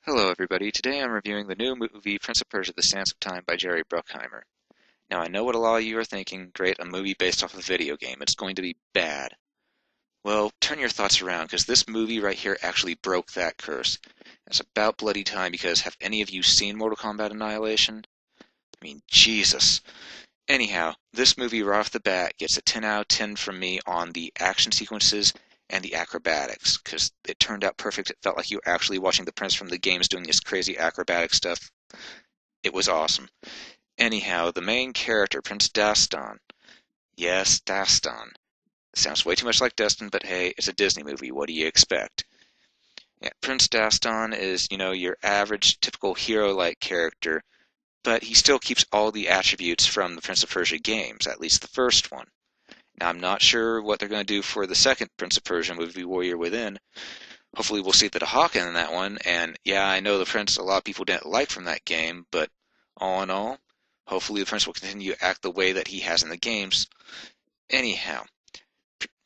Hello everybody, today I'm reviewing the new movie Prince of Persia: The Sands of Time by Jerry Bruckheimer. Now I know what a lot of you are thinking, great, a movie based off a video game, it's going to be bad. Well, turn your thoughts around, because this movie right here actually broke that curse. It's about bloody time, because have any of you seen Mortal Kombat Annihilation? I mean, Jesus. Anyhow, this movie right off the bat gets a 10 out of 10 from me on the action sequences and the acrobatics, because it turned out perfect. It felt like you were actually watching the prince from the games doing this crazy acrobatic stuff. It was awesome. Anyhow, the main character, Prince Dastan. Yes, Dastan. Sounds way too much like Destin, but hey, it's a Disney movie. What do you expect? Yeah, Prince Dastan is, your average, typical hero-like character, but he still keeps all the attributes from the Prince of Persia games, at least the first one. Now, I'm not sure what they're going to do for the second Prince of Persia movie, Warrior Within. Hopefully we'll see the Dahaka in that one, and yeah, I know the Prince a lot of people didn't like from that game, but all in all, hopefully the Prince will continue to act the way that he has in the games. Anyhow,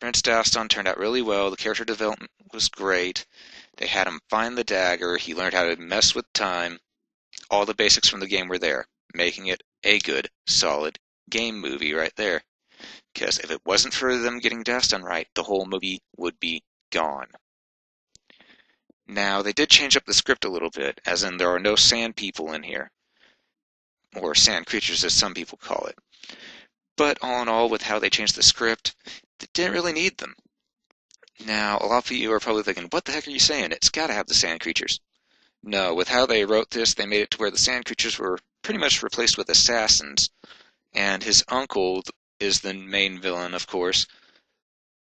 Prince Dastan turned out really well, the character development was great, they had him find the dagger, he learned how to mess with time, all the basics from the game were there, making it a good, solid game movie right there. Because if it wasn't for them getting Dastan right, the whole movie would be gone. Now, they did change up the script a little bit, as in there are no sand people in here, or sand creatures as some people call it. But all in all, with how they changed the script, they didn't really need them. Now, a lot of you are probably thinking, what the heck are you saying? It's gotta have the sand creatures. No, with how they wrote this, they made it to where the sand creatures were pretty much replaced with assassins, and his uncle is the main villain, of course,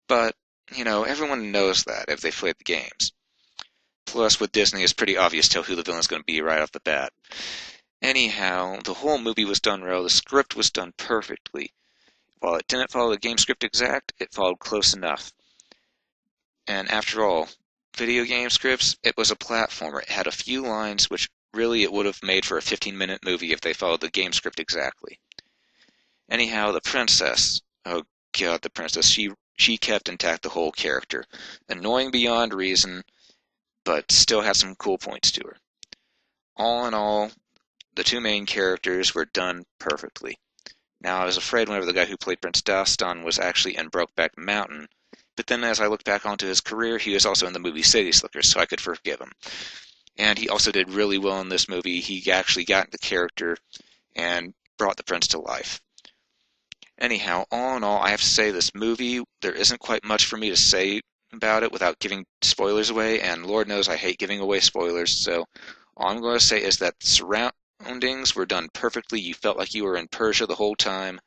but, everyone knows that if they've played the games. Plus, with Disney, it's pretty obvious to who the villain's going to be right off the bat. Anyhow, the whole movie was done well, the script was done perfectly. While it didn't follow the game script exact, it followed close enough. And after all, video game scripts, it was a platformer. It had a few lines which really it would have made for a 15-minute movie if they followed the game script exactly. Anyhow, the princess. Oh god, the princess. She kept intact the whole character. Annoying beyond reason, but still had some cool points to her. All in all, the two main characters were done perfectly. Now, I was afraid whenever the guy who played Prince Dastan was actually in Brokeback Mountain, but then as I looked back onto his career, he was also in the movie City Slickers, so I could forgive him. And he also did really well in this movie. He actually got the character and brought the prince to life. Anyhow, all in all, I have to say this movie, there isn't quite much for me to say about it without giving spoilers away, and Lord knows I hate giving away spoilers, so all I'm going to say is that the surroundings were done perfectly. You felt like you were in Persia the whole time.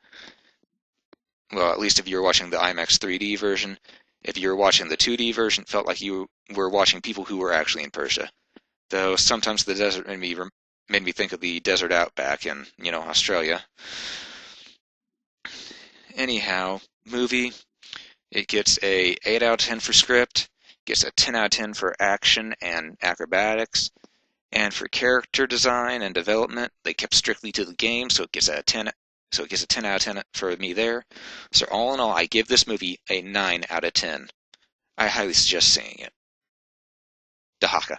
Well, at least if you were watching the IMAX 3D version. If you were watching the 2D version, it felt like you were watching people who were actually in Persia. Though sometimes the desert made me think of the desert outback in, Australia. Anyhow, movie, it gets a 8 out of 10 for script, gets a 10 out of 10 for action and acrobatics, and for character design and development, they kept strictly to the game, so it gets a 10 out of 10 for me there. So all in all, I give this movie a 9 out of 10. I highly suggest seeing it. Dahaka.